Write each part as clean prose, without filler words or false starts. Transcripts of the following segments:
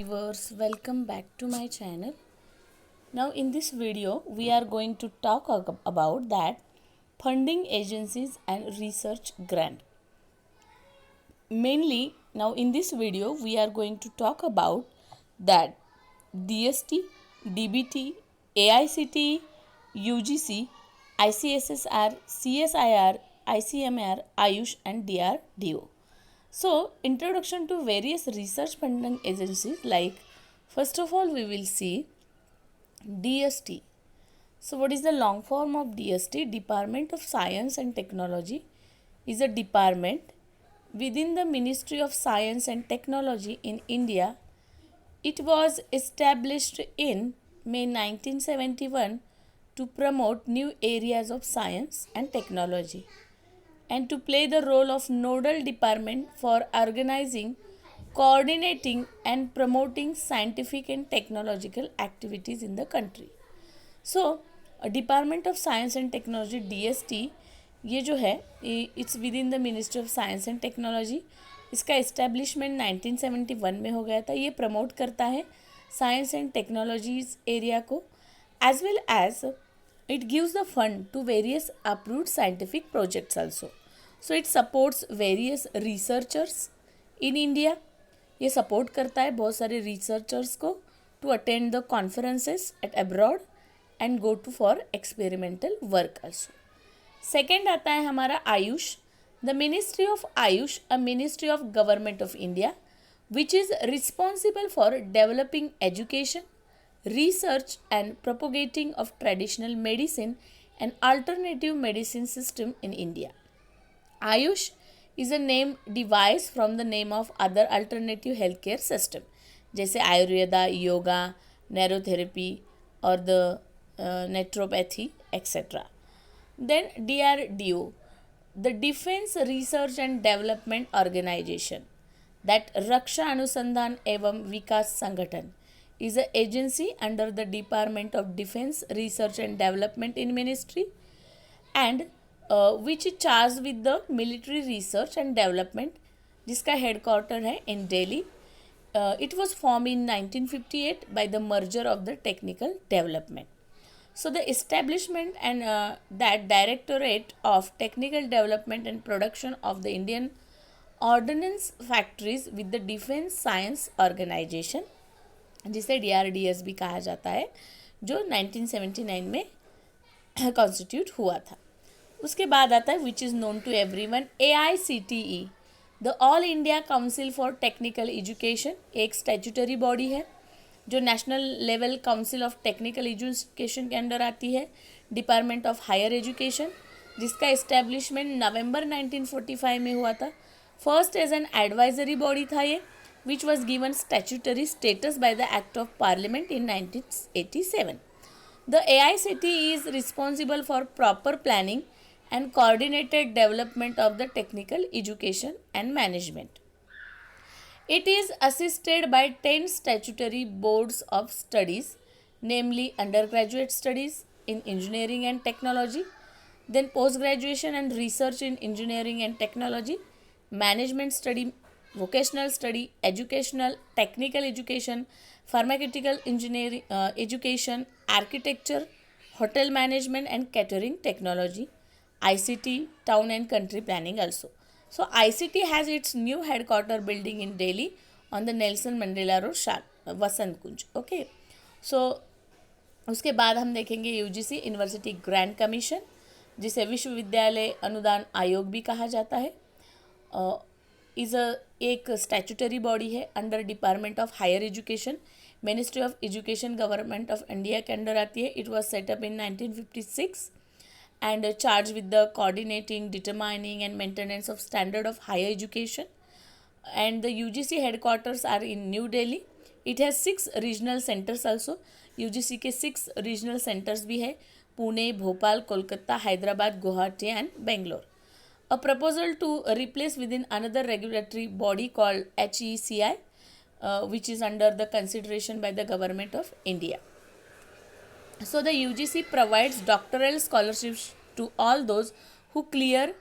Viewers, welcome back to my channel. Now in this video we are going to talk about that funding agencies and research grant. Mainly now in this video we are going to talk about that DST, DBT, AICTE, UGC, ICSSR, CSIR, ICMR, Ayush and DRDO. So, introduction to various research funding agencies like first of all we will see DST. So, what is the long form of DST? Department of Science and Technology is a department within the Ministry of Science and Technology in India. It was established in May 1971 to promote new areas of science and technology and to play the role of nodal department for organizing, coordinating and promoting scientific and technological activities in the country. So, department of science and technology DST ये जो है it's within the ministry of science and technology. इसका establishment 1971 में हो गया था. ये promote करता है साइंस एंड टेक्नोलॉजीज एरिया को as well as it gives the fund to various approved scientific projects also. So it supports various researchers in India. ये support करता है बहुत सारे researchers को to attend the conferences at abroad and go to for experimental work also. Second आता है हमारा Ayush. The Ministry of Ayush, a ministry of government of India, which is responsible for developing education, research and propagating of traditional medicine and alternative medicine system in India. Ayush is a name devised from the name of other alternative healthcare system जैसे Ayurveda, yoga, neurotherapy और the naturopathy etcetera. Then DRDO, the Defense Research and Development Organization, that रक्षा अनुसंधान एवं विकास संगठन is an agency under the Department of Defense Research and Development in Ministry and which is charged with the military research and development जिसका headquarter है in Delhi. It was formed in 1958 by the merger of the technical development. So the establishment and that Directorate of Technical Development and Production of the Indian Ordnance Factories with the Defense Science Organization जिसे DRDS भी कहा जाता है जो 1979 में constitute हुआ था. उसके बाद आता है which is known to everyone AICTE, the all India council for technical education. एक स्टैट्यूटरी बॉडी है जो national level council of technical education के अंडर आती है. डिपार्टमेंट ऑफ हायर एजुकेशन जिसका इस्टेब्लिशमेंट नवंबर 1945 में हुआ था. First as an advisory body था ये which was given statutory status by the Act of Parliament in 1987. The AICTE is responsible for proper planning and coordinated development of the technical education and management. It is assisted by 10 statutory boards of studies, namely undergraduate studies in engineering and technology, then post-graduation and research in engineering and technology, management study, vocational study, educational, technical education, pharmaceutical engineering education, architecture, hotel management and catering technology, ICT, town and country planning also. So ICT has its new headquarter building in Delhi on the Nelson Mandela Road, Vasant Kunj. Okay. So उसके बाद हम देखेंगे UGC university grant commission जिसे विश्वविद्यालय अनुदान आयोग भी कहा जाता है. इज़ एक स्टैट्यूटरी बॉडी है under department of higher education, ministry of education government of India के अंडर आती है. It was set up in 1956 and charge with the coordinating, determining and maintenance of standard of higher education. And the UGC headquarters are in new Delhi. It has 6 regional centres also. UGC के 6 regional centres भी है, Pune, Bhopal, Kolkata, Hyderabad, Guwahati and Bangalore. A proposal to replace within another regulatory body called HECI, which is under the consideration by the government of India. So the UGC provides doctoral scholarships to all those who clear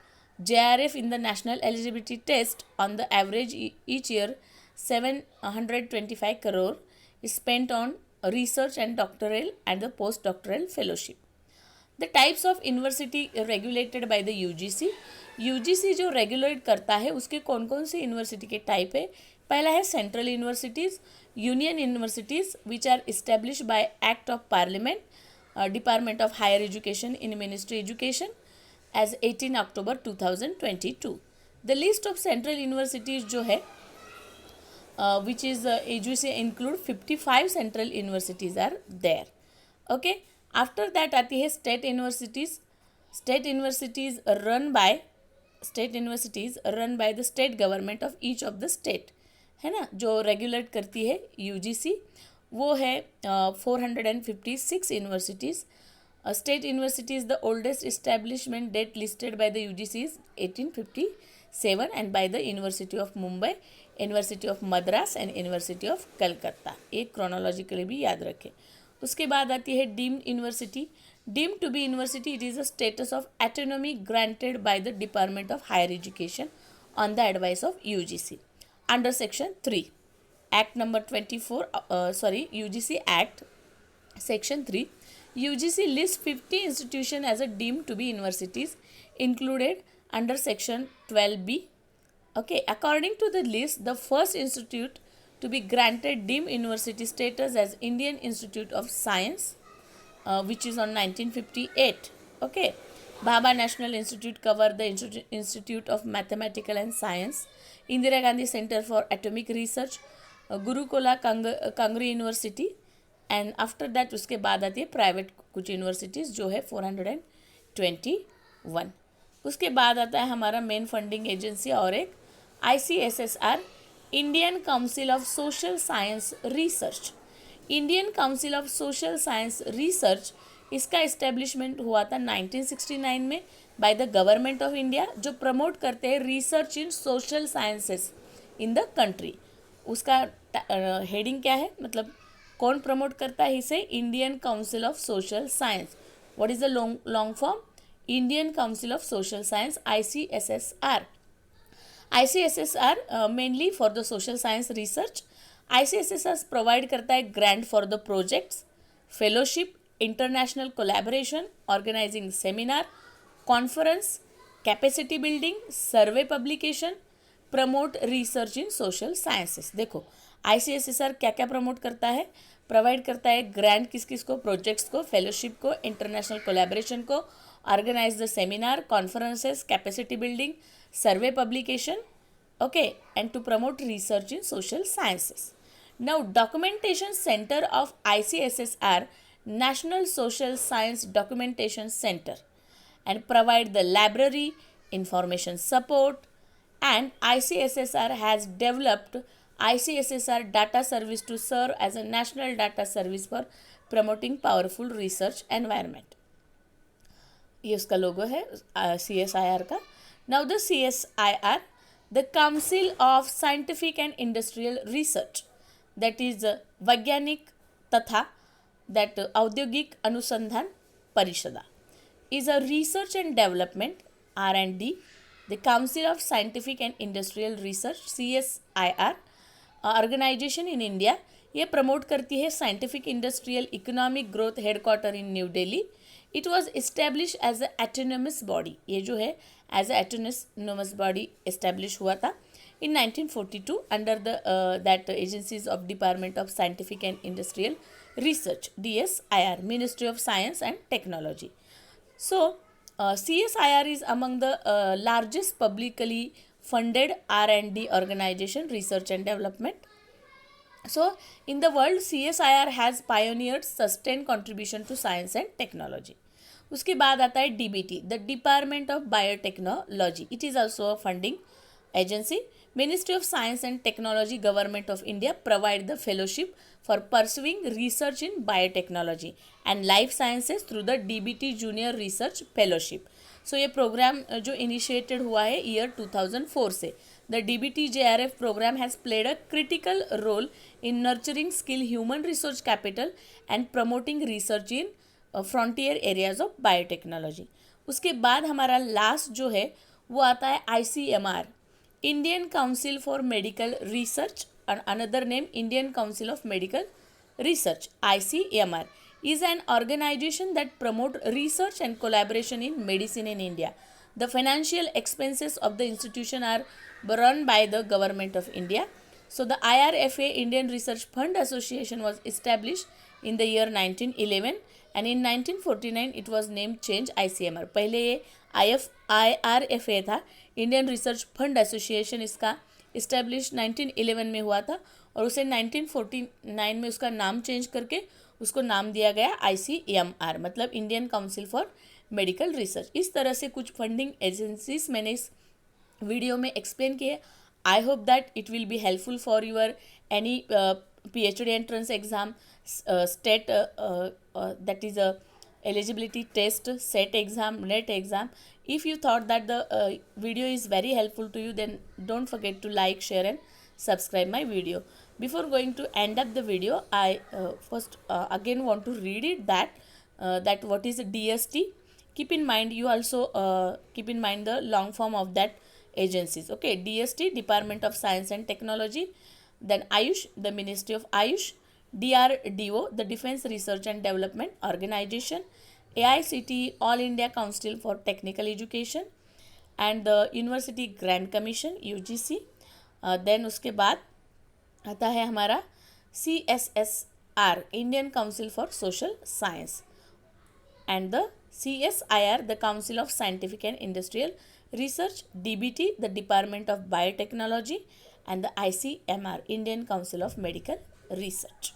JRF in the national eligibility test on the average each year 725 crore is spent on research and doctoral and the postdoctoral fellowship. The types of university regulated by the UGC, UGC जो regulate करता है उसके कौन कौन से university के type है. पहला है central universities, union universities which are establish by act of parliament, department of higher education in ministry education as 18 October 2022. The list of central universities जो है which is UGC include 55 central universities are there. Okay, after that आती है state universities. State universities run by the state government of each of the state, है ना, जो regulate करती है UGC. वो है 456 universities. State universities, the oldest establishment date listed by the UGC is 1857 and by the University of Mumbai, university of Madras and university of Calcutta. एक chronologically भी याद रखें. उसके बाद आती है deemed university. Deemed to be university, it is a status of autonomy granted by the department of higher education on the advice of UGC under section 3 act number 24 UGC act section 3. UGC list 50 institution as a deemed to be universities included under section 12B. Okay, according to the list, the first institute to be granted deemed university status as Indian Institute of Science, which is on 1958. Okay, Bhabha National Institute covered the Institute of Mathematical and Science, Indira Gandhi Center for Atomic Research, Gurukulam Kangri University, and after that उसके बाद आती है private कुछ universities जो है 421. उसके बाद आता है हमारा मेन फंडिंग एजेंसी और एक ICSSR, Indian council of social science research. Indian council of social science research, इसका इस्टेब्लिशमेंट हुआ था 1969 में by the government of India, जो प्रमोट करते हैं research in social sciences in the country. उसका हेडिंग क्या है, मतलब कौन प्रमोट करता है इसे? Indian council of social science. What is the long form? Indian council of social science, ICSSR. ICSSR mainly for the social science research. ICSSR provide करता है grant for the projects, fellowship, international collaboration, organising seminar, conference, capacity building, survey publication, promote research in social sciences. देखो ICSSR क्या क्या promote करता है? Provide करता है grant किस किस को? प्रोजेक्ट्स को, फेलोशिप को, इंटरनेशनल कोलैबोरेशन को, organise the seminar, conferences, capacity building, survey publication, okay, and to promote research in social sciences. Now documentation center of ICSSR, National Social Science Documentation Center, and provide the library, information support, and ICSSR has developed ICSSR data service to serve as a national data service for promoting powerful research environment. ये उसका लोगो है CSIR का. Now the CSIR, the Council of Scientific and Industrial Research, that is वैज्ञानिक तथा that औद्योगिक अनुसंधान परिषदा, is a research and development R&D. The Council of Scientific and Industrial Research CSIR organization in India, ये promote करती है scientific industrial economic growth headquarter in new Delhi. It was establish as a autonomous body. ये जो है as a autonomous body establish हुआ था in 1942 under the that agencies of Department of Scientific and Industrial Research, DSIR, Ministry of Science and Technology. So CSIR is among the largest publicly funded R&D organization, research and development. So in the world, CSIR has pioneered sustained contribution to science and technology. उसके बाद आता है DBT, the Department of Biotechnology. It is also a funding agency. Ministry of Science and Technology, Government of India provide the fellowship for pursuing research in biotechnology and life sciences through the DBT Junior Research Fellowship. So ये programme जो initiated हुआ है year 2004 से. The DBT JRF program has played a critical role in nurturing skill human resource capital and promoting research in frontier areas of biotechnology. उसके बाद हमारा last जो है वो आता है ICMR, Indian council for medical research another name Indian Council of Medical Research, ICMR, is an organization that promote research and collaboration in medicine in India. The financial expenses of the institution are run by the government of India. So the IRFA, Indian Research Fund Association, was established in the year 1911 and in 1949 it was named change ICMR. पहले ये IRFA था, Indian research fund association, इसका establish 1911 में हुआ था और उसे 1949 में उसका नाम चेंज करके उसको नाम दिया गया ICMR, मतलब Indian council for medical research. इस तरह से कुछ फंडिंग एजेंसीज मैंने इस वीडियो में एक्सप्लेन किए. I hope that it will be helpful for your any PhD entrance exam, state, that is a eligibility test, set exam, net exam. If you thought that the video is very helpful to you, then don't forget to like, share and subscribe my video. Before going to end up the video, I first again want to read it, that what is DST. Keep in mind, you also keep in mind the long form of that agencies. Okay, DST, Department of Science and Technology. Then Ayush, the Ministry of Ayush. DRDO, the Defense Research and Development Organization. AICTE, All India Council for Technical Education. And the University Grant Commission, UGC. Then उसके बाद आता है हमारा CSSR, Indian Council for Social Science. And the CSIR, the Council of Scientific and Industrial Research. DBT, the Department of Biotechnology. And the ICMR, Indian Council of Medical Research.